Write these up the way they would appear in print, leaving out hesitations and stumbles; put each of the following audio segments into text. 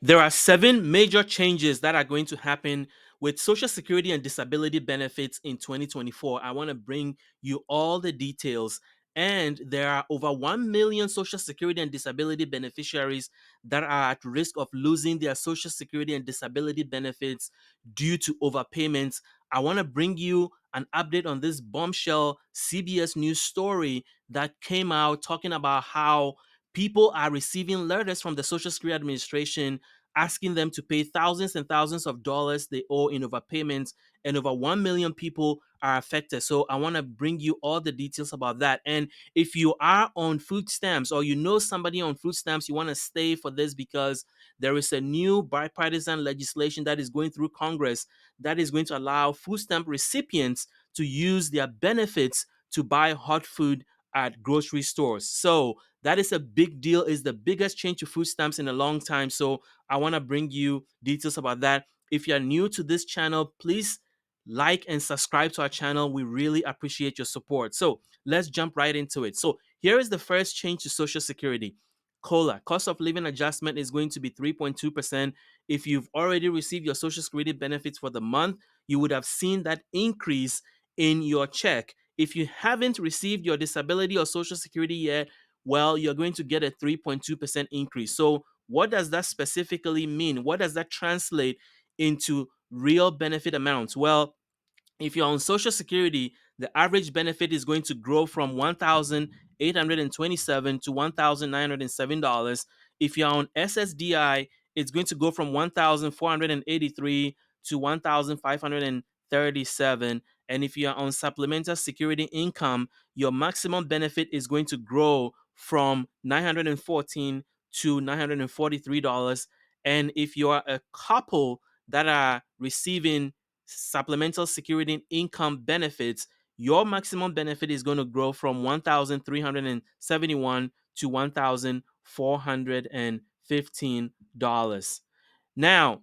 There are seven major changes that are going to happen with Social Security and disability benefits in 2024. I want to bring you all the details. And there are over 1 million Social Security and disability beneficiaries that are at risk of losing their Social Security and disability benefits due to overpayments. I want to bring you an update on this bombshell CBS News story that came out talking about how people are receiving letters from the Social Security Administration asking them to pay thousands and thousands of dollars they owe in overpayments, and over 1 million people are affected. So I want to bring you all the details about that. And if you are on food stamps or you know somebody on food stamps, you want to stay for this because there is a new bipartisan legislation that is going through Congress that is going to allow food stamp recipients to use their benefits to buy hot food at grocery stores. So that is a big deal. It's the biggest change to food stamps in a long time. So I want to bring you details about that. If you're new to this channel, please like and subscribe to our channel. We really appreciate your support. So let's jump right into it. So here is the first change to Social Security. COLA, cost of living adjustment, is going to be 3.2%. If you've already received your Social Security benefits for the month, you would have seen that increase in your check. If you haven't received your disability or Social Security yet, well, you're going to get a 3.2% increase. So what does that specifically mean? What does that translate into real benefit amounts? Well, if you're on Social Security, the average benefit is going to grow from 1,827 to $1,907. If you're on SSDI, it's going to go from 1,483 to 1,537. And if you're on Supplemental Security Income, your maximum benefit is going to grow from 914 to $943. And if you are a couple that are receiving supplemental security income benefits, your maximum benefit is going to grow from 1,371 to $1,415. Now,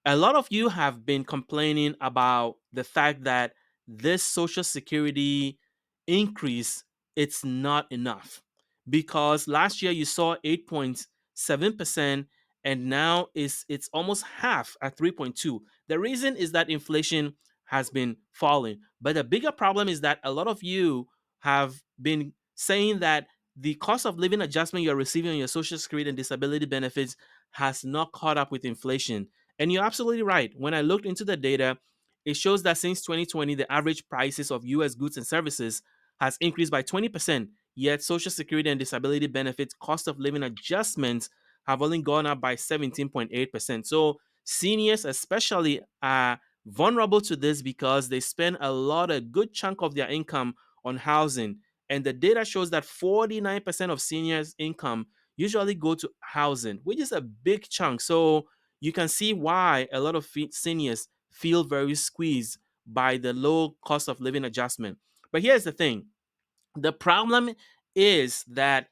a lot of you have been complaining about the fact that this social security increase, it's not enough, because last year you saw 8.7% and now it's almost half at 3.2. The reason is that inflation has been falling, but the bigger problem is that a lot of you have been saying that the cost of living adjustment you're receiving on your social security and disability benefits has not caught up with inflation. And you're absolutely right. When I looked into the data, it shows that since 2020, the average prices of US goods and services has increased by 20%, yet Social Security and disability benefits cost of living adjustments have only gone up by 17.8%. So seniors especially are vulnerable to this because they spend a good chunk of their income on housing. And the data shows that 49% of seniors' income usually go to housing, which is a big chunk. So you can see why a lot of seniors feel very squeezed by the low cost of living adjustment. But here's the thing, the problem is that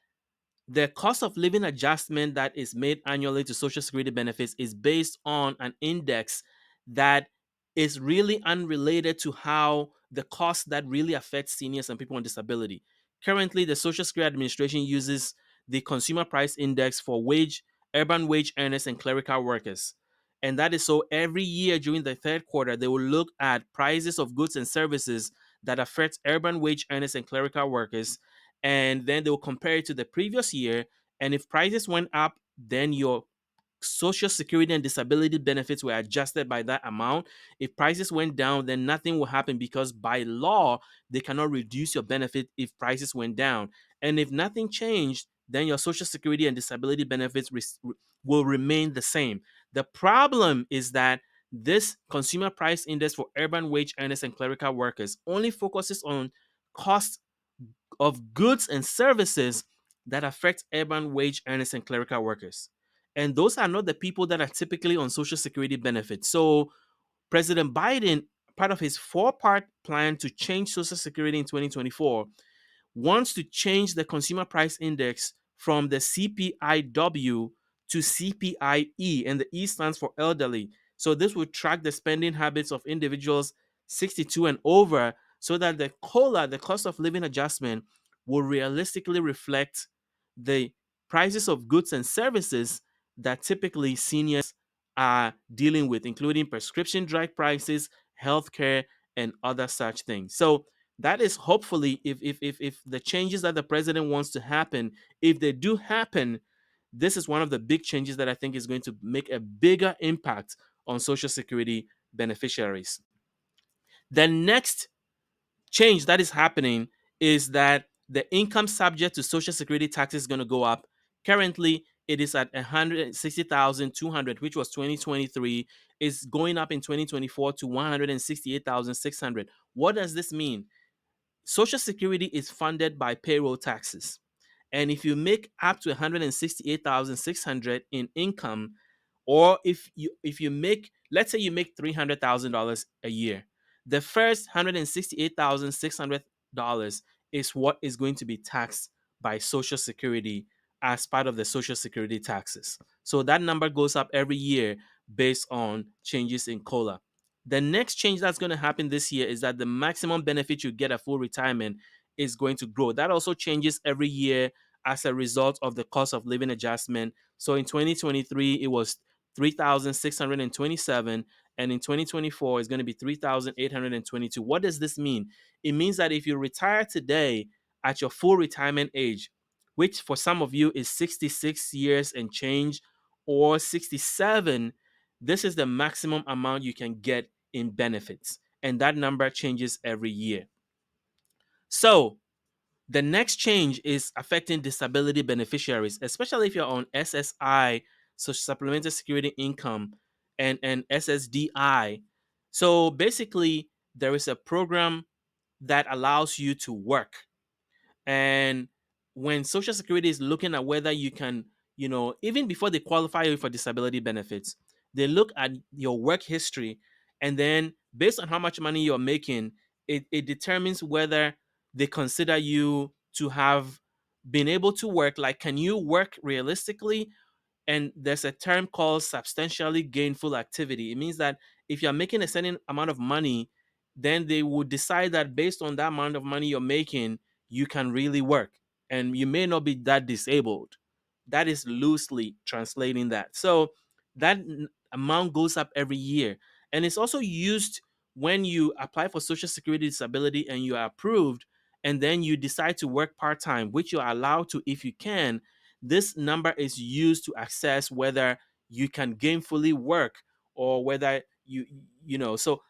the cost of living adjustment that is made annually to Social Security benefits is based on an index that is really unrelated to how the cost that really affects seniors and people on disability. Currently, the Social Security Administration uses the Consumer Price Index for urban wage earners, and clerical workers. And that is so every year during the third quarter, they will look at prices of goods and services that affect urban wage earners and clerical workers, and then they'll compare it to the previous year. And if prices went up, then your social security and disability benefits were adjusted by that amount. If prices went down, then nothing will happen because by law, they cannot reduce your benefit if prices went down. And if nothing changed, then your social security and disability benefits will remain the same. The problem is that this consumer price index for urban wage earners and clerical workers only focuses on cost of goods and services that affect urban wage earners and clerical workers. And those are not the people that are typically on Social Security benefits. So, President Biden, part of his four-part plan to change Social Security in 2024, wants to change the consumer price index from the CPIW to CPIE, and the E stands for elderly. So this will track the spending habits of individuals 62 and over, so that the COLA, the cost of living adjustment, will realistically reflect the prices of goods and services that typically seniors are dealing with, including prescription drug prices, healthcare, and other such things. So that is hopefully, if the changes that the president wants to happen, if they do happen, this is one of the big changes that I think is going to make a bigger impact on Social Security beneficiaries. The next change that is happening is that the income subject to Social Security taxes is going to go up. Currently, it is at 160,200, which was 2023. Is going up in 2024 to 168,600. What does this mean? Social Security is funded by payroll taxes. And if you make up to 168,600 in income, or if you make, let's say you make $300,000 a year, the first $168,600 is what is going to be taxed by Social Security as part of the Social Security taxes. So that number goes up every year based on changes in COLA. The next change that's going to happen this year is that the maximum benefit you get at full retirement is going to grow. That also changes every year as a result of the cost of living adjustment. So in 2023, it was 3,627, and in 2024 it's going to be 3,822. What does this mean? It means that if you retire today at your full retirement age, which for some of you is 66 years and change, or 67, this is the maximum amount you can get in benefits, and that number changes every year. So the next change is affecting disability beneficiaries, especially if you're on SSI, so Supplemental Security Income, and SSDI. So basically, there is a program that allows you to work. And when Social Security is looking at whether you can, even before they qualify you for disability benefits, they look at your work history. And then based on how much money you're making, it determines whether they consider you to have been able to work. Like, can you work realistically? And there's a term called substantially gainful activity. It means that if you're making a certain amount of money, then they would decide that based on that amount of money you're making, you can really work and you may not be that disabled. That is loosely translating that. So that amount goes up every year. And it's also used when you apply for Social Security disability and you are approved, and then you decide to work part time, which you're allowed to if you can. This number is used to assess whether you can gainfully work, or whether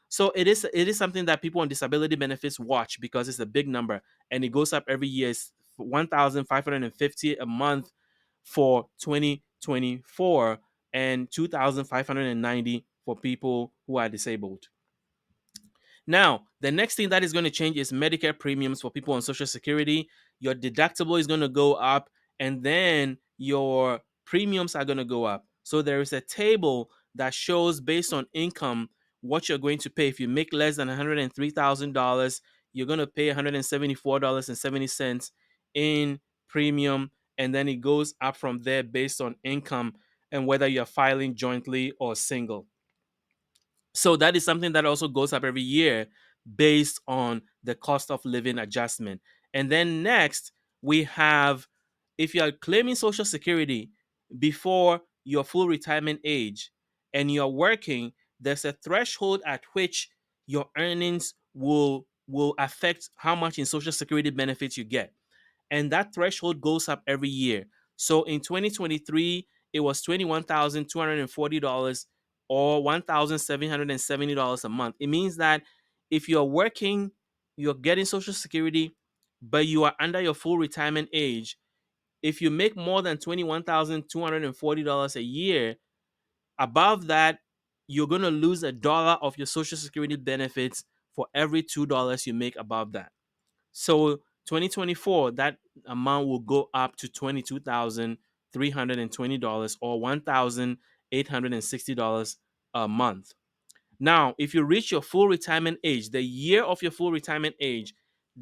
so it is something that people on disability benefits watch, because it's a big number and it goes up every year. It's 1,550 a month for 2024, and 2,590 for people who are disabled. Now, the next thing that is going to change is Medicare premiums for people on Social Security. Your deductible is going to go up, and then your premiums are going to go up. So there is a table that shows based on income what you're going to pay. If you make less than $103,000, you're going to pay $174.70 in premium, and then it goes up from there based on income and whether you're filing jointly or single. So that is something that also goes up every year based on the cost of living adjustment. And then next, we have, if you are claiming Social Security before your full retirement age and you're working, there's a threshold at which your earnings will affect how much in Social Security benefits you get, and that threshold goes up every year. So in 2023, it was $21,240 or $1,770 a month. It means that if you're working, you're getting Social Security, but you are under your full retirement age. If you make more than $21,240 a year, above that, you're going to lose $1 of your Social Security benefits for every $2 you make above that. So 2024, that amount will go up to $22,320 or $1,860 a month. Now, if you reach your full retirement age, the year of your full retirement age,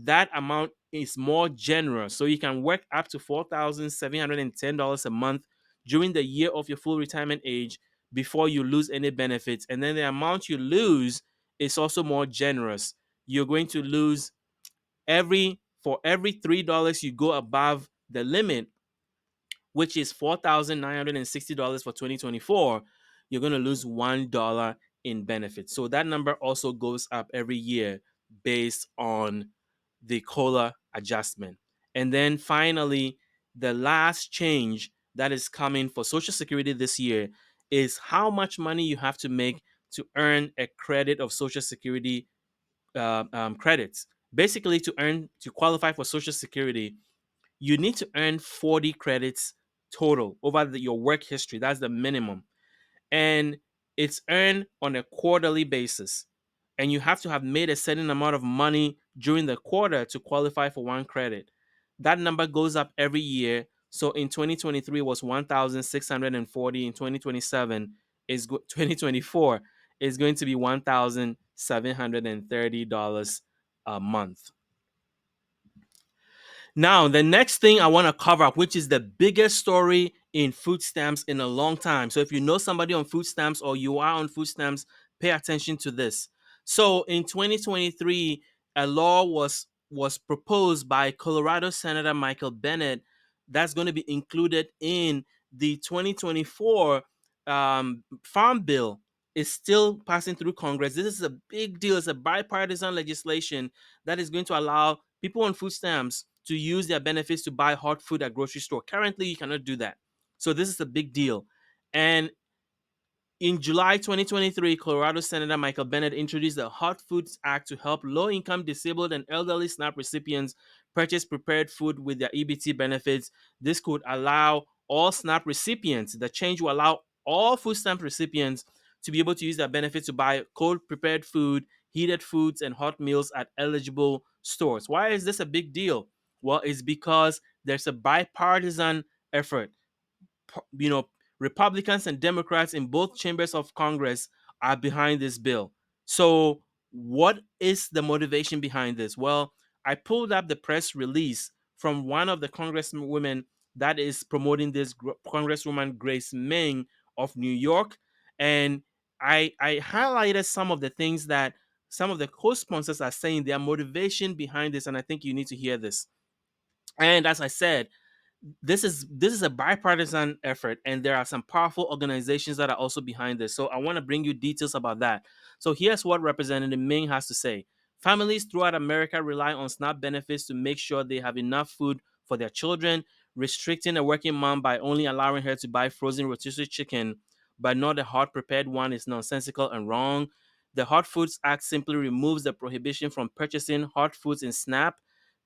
that amount is more generous. So you can work up to $4,710 a month during the year of your full retirement age before you lose any benefits. And then the amount you lose is also more generous. You're going to lose for every $3 you go above the limit, which is $4,960 for 2024, you're going to lose $1 in benefits. So that number also goes up every year based on the COLA adjustment. And then finally, the last change that is coming for Social Security this year is how much money you have to make to earn a credit of Social Security credits. Basically, to qualify for Social Security, you need to earn 40 credits total over your work history. That's the minimum. And it's earned on a quarterly basis. And you have to have made a certain amount of money during the quarter to qualify for one credit. That number goes up every year. So in 2023 it was 1,640. In 2027 2024 is going to be $1,730 a month. Now, the next thing I want to cover, which is the biggest story in food stamps in a long time. So, if you know somebody on food stamps or you are on food stamps, pay attention to this. So, in 2023, a law was proposed by Colorado Senator Michael Bennet that's going to be included in the 2024 Farm Bill. Is still passing through Congress. This is a big deal. It's a bipartisan legislation that is going to allow people on food stamps to use their benefits to buy hot food at grocery store. Currently, you cannot do that. So this is a big deal. And in July 2023, Colorado Senator Michael Bennet introduced the Hot Foods Act to help low-income, disabled, and elderly SNAP recipients purchase prepared food with their EBT benefits. This could allow all SNAP recipients, the change will allow all food stamp recipients to be able to use their benefits to buy cold prepared food, heated foods, and hot meals at eligible stores. Why is this a big deal? Well, it's because there's a bipartisan effort. You know, Republicans and Democrats in both chambers of Congress are behind this bill. So, what is the motivation behind this? Well, I pulled up the press release from one of the congresswomen that is promoting this, Congresswoman Grace Meng of New York, and I highlighted some of the things that some of the co-sponsors are saying, their motivation behind this, and I think you need to hear this. And as I said, this is a bipartisan effort, and there are some powerful organizations that are also behind this. So I want to bring you details about that. So here's what Representative Ming has to say. Families throughout America rely on SNAP benefits to make sure they have enough food for their children. Restricting a working mom by only allowing her to buy frozen rotisserie chicken but not a hot prepared one is nonsensical and wrong. The Hot Foods Act simply removes the prohibition from purchasing hot foods in SNAP.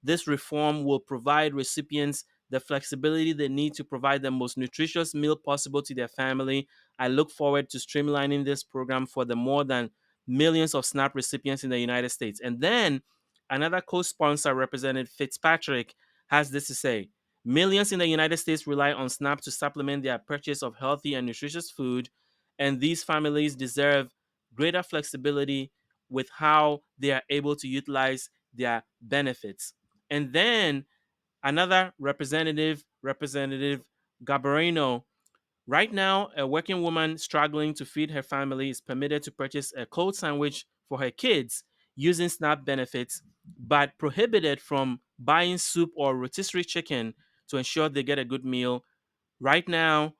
This reform will provide recipients the flexibility they need to provide the most nutritious meal possible to their family. I look forward to streamlining this program for the more than millions of SNAP recipients in the United States. And then another co sponsor, Representative Fitzpatrick, has this to say. Millions in the United States rely on SNAP to supplement their purchase of healthy and nutritious food, and these families deserve greater flexibility with how they are able to utilize their benefits. And then another representative, Representative Gabarino. Right now, a working woman struggling to feed her family is permitted to purchase a cold sandwich for her kids using SNAP benefits, but prohibited from buying soup or rotisserie chicken to ensure they get a good meal. Right now,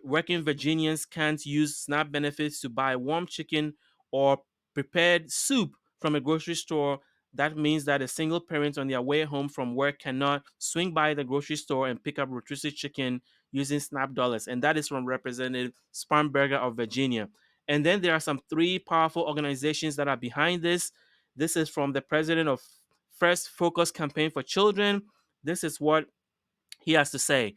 working Virginians can't use SNAP benefits to buy warm chicken or prepared soup from a grocery store. That means that a single parent on their way home from work cannot swing by the grocery store and pick up rotisserie chicken using SNAP dollars. And that is from Representative Sparnberger of Virginia. And then there are some three powerful organizations that are behind this. This is from the president of First Focus Campaign for Children. This is what he has to say.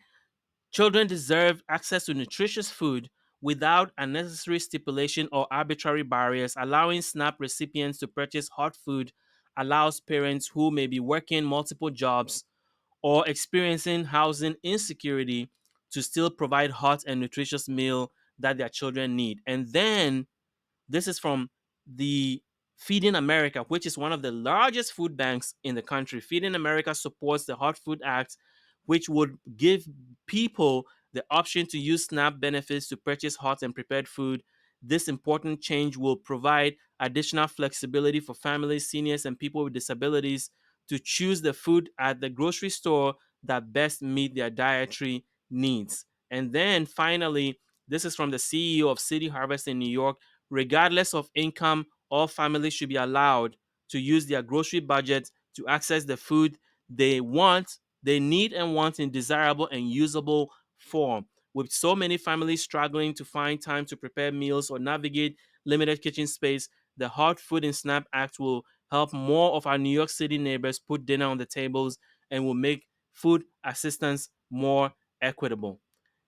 Children deserve access to nutritious food without unnecessary stipulation or arbitrary barriers. Allowing SNAP recipients to purchase hot food allows parents who may be working multiple jobs or experiencing housing insecurity to still provide hot and nutritious meal that their children need. And then this is from the Feeding America, which is one of the largest food banks in the country. Feeding America supports the Hot Food Act, which would give people the option to use SNAP benefits to purchase hot and prepared food. This important change will provide additional flexibility for families, seniors, and people with disabilities to choose the food at the grocery store that best meet their dietary needs. And then finally, this is from the CEO of City Harvest in New York. Regardless of income, all families should be allowed to use their grocery budget to access the food they want, they need and want in desirable and usable form. With so many families struggling to find time to prepare meals or navigate limited kitchen space, the Hot Food and SNAP Act will help more of our New York City neighbors put dinner on the tables and will make food assistance more equitable.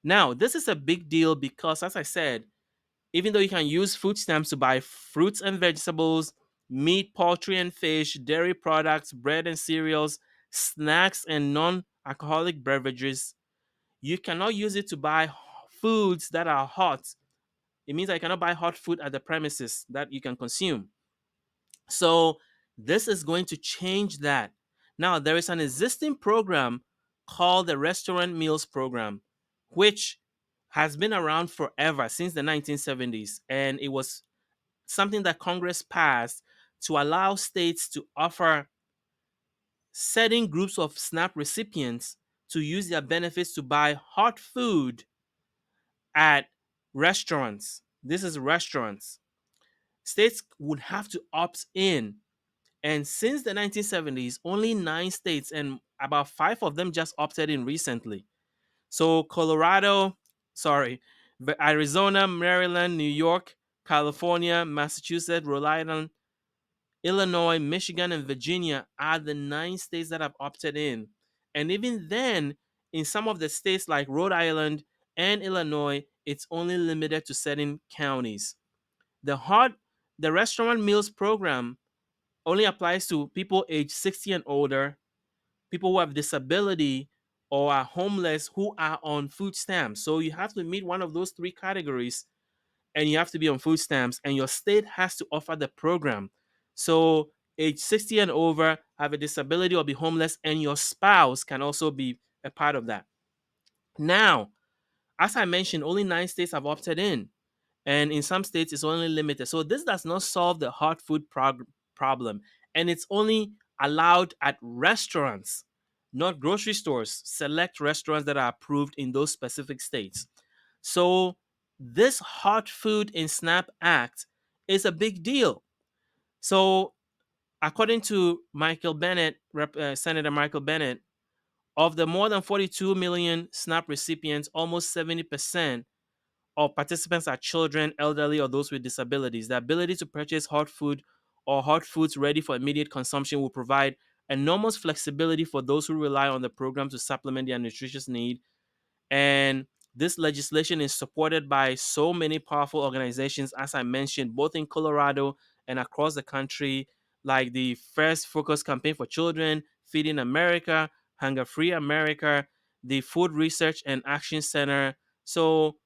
Now, this is a big deal because, as I said, even though you can use food stamps to buy fruits and vegetables, meat, poultry and fish, dairy products, bread and cereals, snacks, and non alcoholic beverages, you cannot use it to buy foods that are hot. It means I cannot buy hot food at the premises that you can consume. So this is going to change that. Now, there is an existing program called the Restaurant Meals Program, which has been around forever since the 1970s. And it was something that Congress passed to allow states to offer certain groups of SNAP recipients to use their benefits to buy hot food at restaurants. This is restaurants. States would have to opt in. And since the 1970s, only 9 states and about 5 of them just opted in recently. So Colorado, sorry, Arizona, Maryland, New York, California, Massachusetts, Rhode Island, Illinois, Michigan, and Virginia are the 9 states that have opted in. And even then, in some of the states like Rhode Island and Illinois, it's only limited to certain counties. The hot the restaurant meals program only applies to people age 60 and older, people who have disability or are homeless who are on food stamps. So you have to meet one of those 3 categories and you have to be on food stamps and your state has to offer the program. So age 60 and over, have a disability or be homeless, and your spouse can also be a part of that. Now, as I mentioned, only 9 states have opted in, and in some states it's only limited. So this does not solve the hot food problem, and it's only allowed at restaurants, not grocery stores, select restaurants that are approved in those specific states. So this Hot Food in SNAP Act is a big deal. So according to Michael Bennett, Senator Michael Bennett, of the more than 42 million SNAP recipients, almost 70% of participants are children, elderly, or those with disabilities. The ability to purchase hot food or hot foods ready for immediate consumption will provide enormous flexibility for those who rely on the program to supplement their nutritious need. And this legislation is supported by so many powerful organizations, as I mentioned, both in Colorado and across the country, like the First Focus Campaign for Children, Feeding America, Hunger Free America, the Food Research and Action Center. So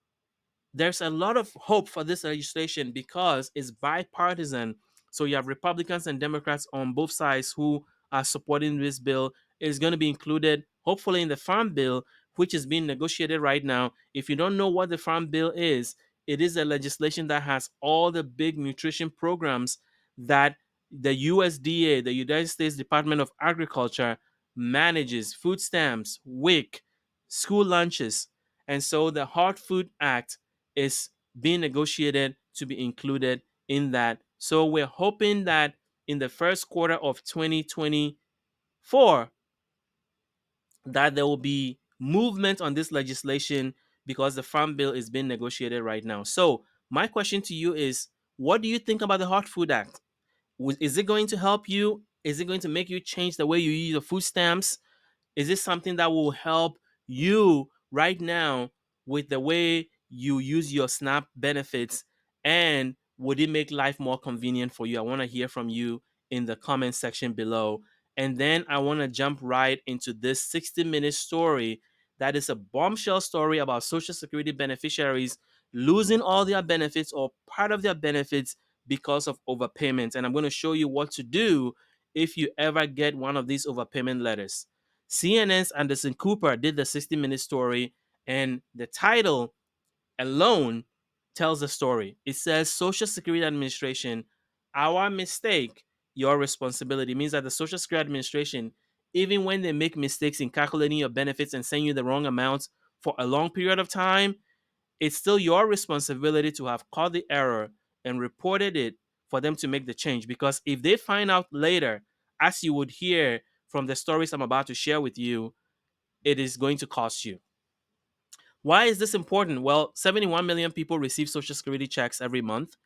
there's a lot of hope for this legislation because it's bipartisan. So you have Republicans and Democrats on both sides who are supporting this bill. It's going to be included, hopefully, in the Farm Bill, which is being negotiated right now. If you don't know what the Farm Bill is, it is a legislation that has all the big nutrition programs that the USDA, the United States Department of Agriculture, manages: food stamps, WIC, school lunches. And so the Hard Food Act is being negotiated to be included in that. So we're hoping that in the first quarter of 2024 that there will be movement on this legislation because the farm bill is being negotiated right now. So my question to you is, what do you think about the Hot Food Act? Is it going to help you? Is it going to make you change the way you use your food stamps? Is this something that will help you right now with the way you use your SNAP benefits? And would it make life more convenient for you? I want to hear from you in the comment section below. And then I want to jump right into this 60-minute story that is a bombshell story about Social Security beneficiaries losing all their benefits or part of their benefits because of overpayments. And I'm going to show you what to do if you ever get one of these overpayment letters. CNN's Anderson Cooper did the 60-minute story, and the title alone tells the story. It says Social Security Administration, our mistake, your responsibility. It means that the Social Security Administration, even when they make mistakes in calculating your benefits and send you the wrong amounts for a long period of time, it's still your responsibility to have caught the error and reported it for them to make the change. Because if they find out later, as you would hear from the stories I'm about to share with you, it is going to cost you. Why is this important? Well, 71 million people receive Social Security checks every month,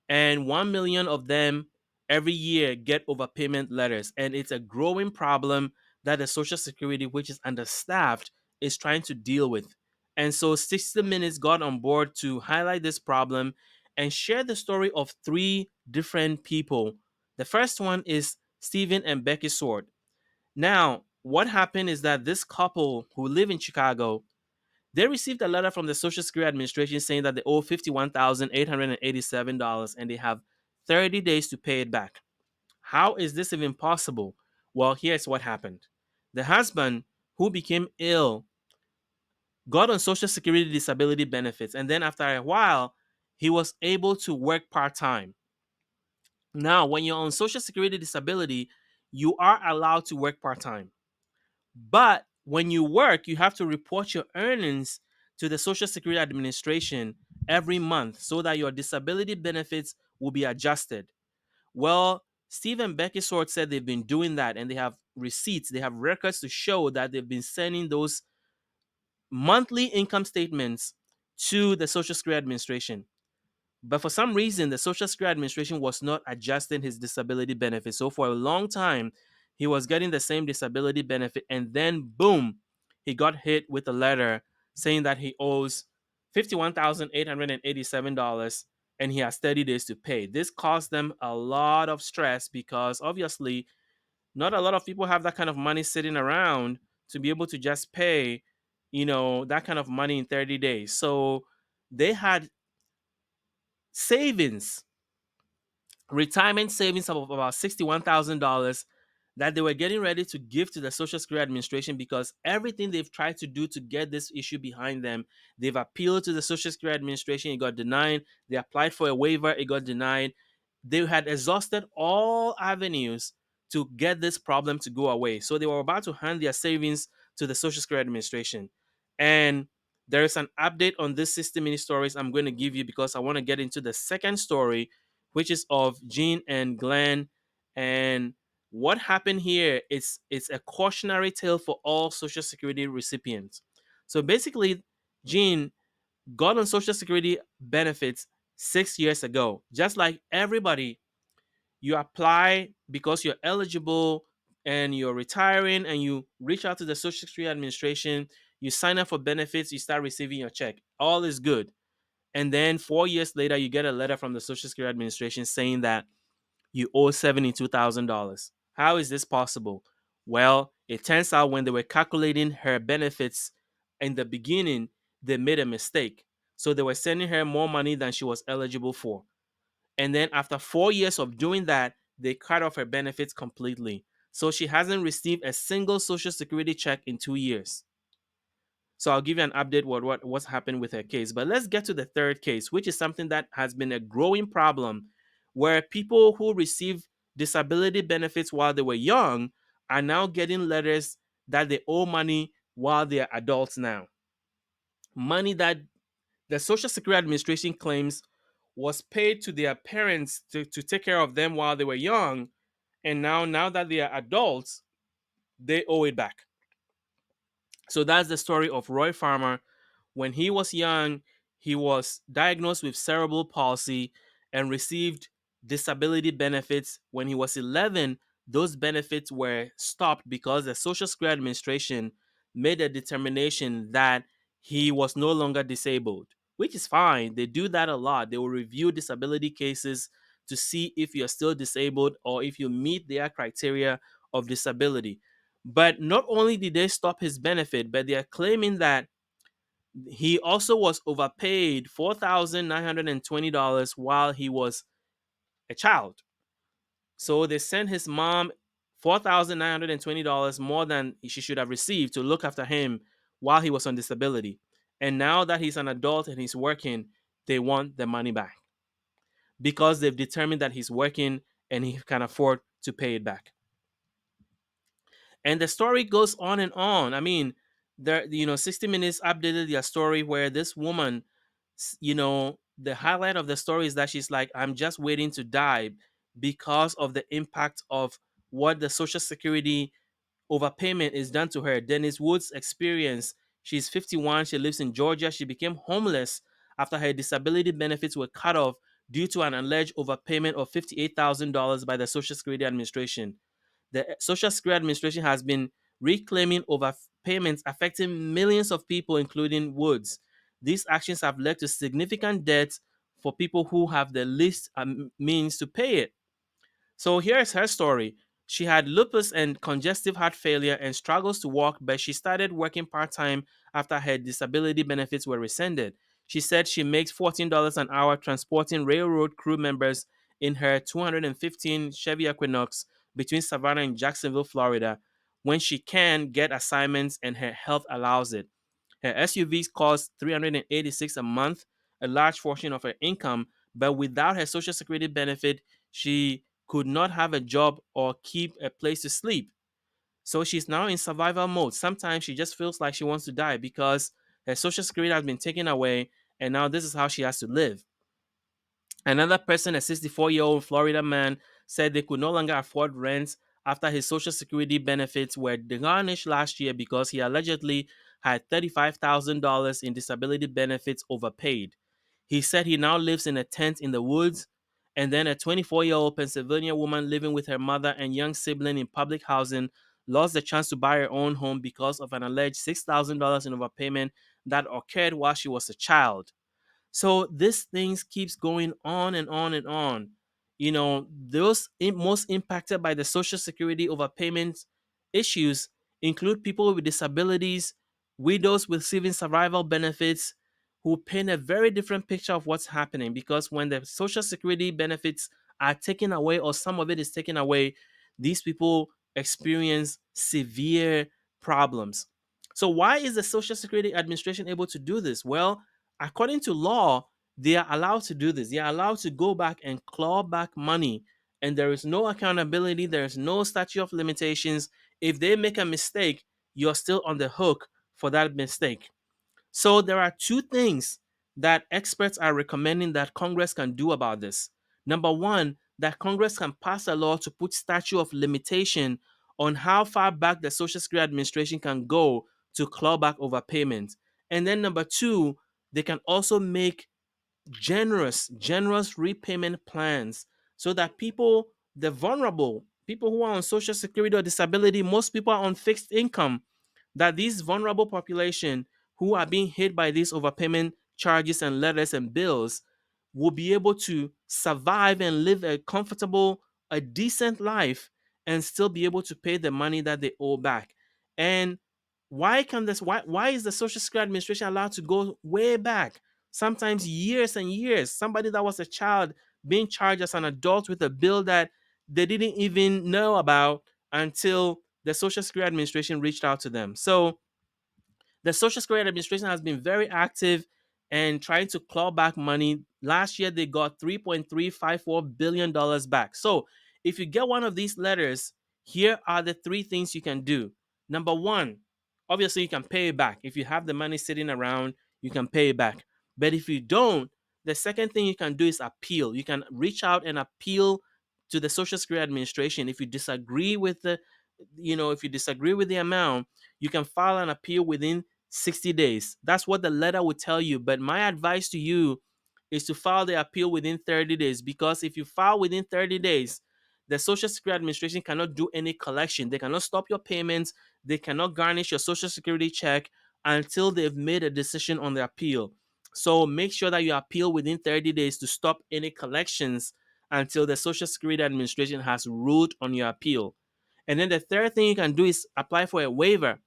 and 1 million of them every year get overpayment letters. And it's a growing problem that the Social Security, which is understaffed, is trying to deal with. And so 60 Minutes got on board to highlight this problem and share the story of three different people. The first one is Stephen and Becky Sword. Now, what happened is that this couple who live in Chicago, they received a letter from the Social Security Administration saying that they owe $51,887 and they have 30 days to pay it back. How is this even possible? Well, here's what happened. The husband, who became ill, got on Social Security disability benefits, and then after a while, he was able to work part time. Now, when you're on Social Security disability, you are allowed to work part time. But when you work, you have to report your earnings to the Social Security Administration every month so that your disability benefits will be adjusted. Well, Steve and Becky Sword said they've been doing that and they have receipts, they have records to show that they've been sending those monthly income statements to the Social Security Administration. But for some reason, the Social Security Administration was not adjusting his disability benefit. So for a long time, he was getting the same disability benefit. And then, boom, he got hit with a letter saying that he owes $51,887 and he has 30 days to pay. This caused them a lot of stress because obviously, not a lot of people have that kind of money sitting around to be able to just pay, that kind of money in 30 days. So they had savings retirement savings of about $61,000 that they were getting ready to give to the Social Security Administration because everything they've tried to do to get this issue behind them, they've appealed to the Social Security Administration, it got denied. They applied for a waiver, it got denied. They had exhausted all avenues to get this problem to go away. So they were about to hand their savings to the Social Security Administration. And there is an update on this 60 minute stories I'm going to give you because I want to get into the second story, which is of Jean and Glenn. And what happened here is it's a cautionary tale for all Social Security recipients. So basically, Jean got on Social Security benefits 6 years ago. Just like everybody, you apply because you're eligible and you're retiring and you reach out to the Social Security Administration, you sign up for benefits, you start receiving your check. All is good. And then 4 years later, you get a letter from the Social Security Administration saying that you owe $72,000. How is this possible? Well, it turns out when they were calculating her benefits in the beginning, they made a mistake. So they were sending her more money than she was eligible for. And then after 4 years of doing that, they cut off her benefits completely. So she hasn't received a single Social Security check in 2 years. So I'll give you an update what's happened with her case. But let's get to the third case, which is something that has been a growing problem where people who receive disability benefits while they were young are now getting letters that they owe money while they're adults now. Money that the Social Security Administration claims was paid to their parents to take care of them while they were young. And now that they are adults, they owe it back. So that's the story of Roy Farmer. When he was young, he was diagnosed with cerebral palsy and received disability benefits. When he was 11, those benefits were stopped because the Social Security Administration made a determination that he was no longer disabled, which is fine. They do that a lot. They will review disability cases to see if you're still disabled or if you meet their criteria of disability. But not only did they stop his benefit, but they are claiming that he also was overpaid $4,920 while he was a child. So they sent his mom $4,920 more than she should have received to look after him while he was on disability. And now that he's an adult and he's working, they want the money back because they've determined that he's working and he can afford to pay it back. And the story goes on and on. I mean, There, 60 Minutes updated their story where this woman, the highlight of the story is that she's like, I'm just waiting to die because of the impact of what the Social Security overpayment is done to her. Dennis Woods' experience. She's 51. She lives in Georgia. She became homeless after her disability benefits were cut off due to an alleged overpayment of $58,000 by the Social Security Administration. The Social Security Administration has been reclaiming overpayments affecting millions of people, including Woods. These actions have led to significant debts for people who have the least means to pay it. So here's her story. She had lupus and congestive heart failure and struggles to walk, but she started working part time after her disability benefits were rescinded. She said she makes $14 an hour transporting railroad crew members in her 215 Chevy Equinox between Savannah and Jacksonville, Florida, when she can get assignments and her health allows it. Her SUVs cost $386 a month, a large portion of her income, but without her Social Security benefit, she could not have a job or keep a place to sleep. So she's now in survival mode. Sometimes she just feels like she wants to die because her Social Security has been taken away, and now this is how she has to live. Another person, a 64-year-old Florida man, said they could no longer afford rent after his Social Security benefits were garnished last year because he allegedly had $35,000 in disability benefits overpaid. He said he now lives in a tent in the woods, and then a 24-year-old Pennsylvania woman living with her mother and young sibling in public housing lost the chance to buy her own home because of an alleged $6,000 in overpayment that occurred while she was a child. So this things keeps going on and on and on. Those most impacted by the Social Security overpayment issues include people with disabilities, widows receiving survival benefits, who paint a very different picture of what's happening because when the Social Security benefits are taken away or some of it is taken away, these people experience severe problems. So why is the Social Security Administration able to do this? Well, according to law, they are allowed to do this. They are allowed to go back and claw back money, and there is no accountability. There is no statute of limitations. If they make a mistake, you're still on the hook for that mistake. So there are two things that experts are recommending that Congress can do about this. Number one, that Congress can pass a law to put statute of limitation on how far back the Social Security Administration can go to claw back overpayment. And then number two, they can also make generous repayment plans so that people, the vulnerable, people who are on Social Security or disability, most people are on fixed income, that these vulnerable population who are being hit by these overpayment charges and letters and bills will be able to survive and live a comfortable, a decent life and still be able to pay the money that they owe back. And why is the Social Security Administration allowed to go way back? Sometimes years and years. Somebody that was a child being charged as an adult with a bill that they didn't even know about until the Social Security Administration reached out to them. So the Social Security Administration has been very active and trying to claw back money. Last year, they got $3.354 billion back. So if you get one of these letters, here are the three things you can do. Number one, obviously, you can pay it back. If you have the money sitting around, you can pay it back. But if you don't, the second thing you can do is appeal. You can reach out and appeal to the Social Security Administration. If you disagree with if you disagree with the amount, you can file an appeal within 60 days. That's what the letter would tell you. But my advice to you is to file the appeal within 30 days because if you file within 30 days, the Social Security Administration cannot do any collection. They cannot stop your payments. They cannot garnish your Social Security check until they've made a decision on the appeal. So make sure that you appeal within 30 days to stop any collections until the Social Security Administration has ruled on your appeal. And then the third thing you can do is apply for a waiver.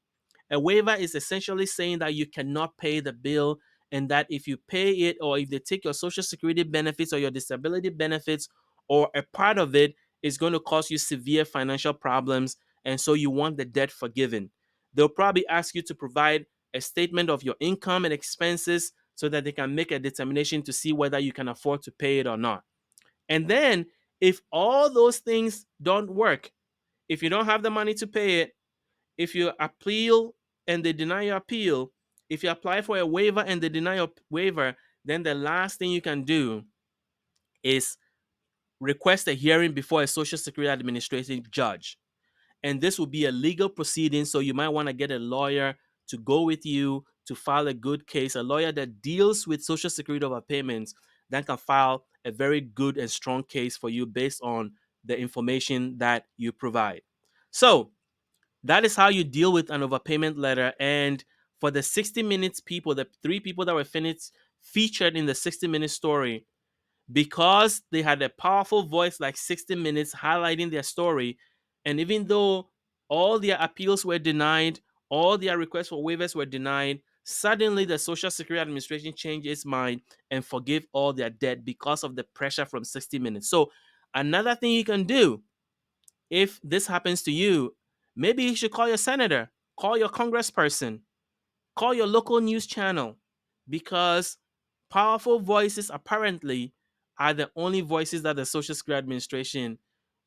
A waiver is essentially saying that you cannot pay the bill and that if you pay it or if they take your Social Security benefits or your disability benefits or a part of it, is going to cause you severe financial problems. And so you want the debt forgiven. They'll probably ask you to provide a statement of your income and expenses so that they can make a determination to see whether you can afford to pay it or not. And then, if all those things don't work, if you don't have the money to pay it, if you appeal and they deny your appeal, if you apply for a waiver and they deny your waiver, then the last thing you can do is request a hearing before a Social Security administrative judge. And this will be a legal proceeding, so you might want to get a lawyer to go with you to file a good case, a lawyer that deals with Social Security overpayments, that can file a very good and strong case for you based on the information that you provide. So that is how you deal with an overpayment letter. And for the 60 minutes people, the three people that were finished featured in the 60-minute story, because they had a powerful voice like 60 minutes highlighting their story, and even though all their appeals were denied, all their requests for waivers were denied, suddenly the Social Security Administration changed its mind and forgave all their debt because of the pressure from 60 minutes. So another thing you can do, if this happens to you, maybe you should call your senator, call your congressperson, call your local news channel, because powerful voices apparently are the only voices that the Social Security Administration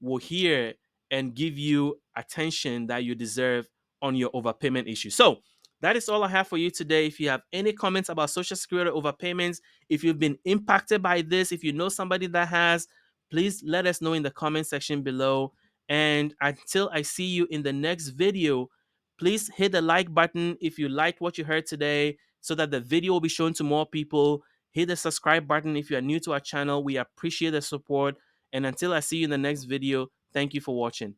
will hear and give you attention that you deserve on your overpayment issue. So that is all I have for you today. If you have any comments about Social Security overpayments, if you've been impacted by this, if you know somebody that has, please let us know in the comment section below. And until I see you in the next video, please hit the like button if you liked what you heard today, so that the video will be shown to more people. Hit the subscribe button if you are new to our channel. We appreciate the support. And until I see you in the next video, thank you for watching.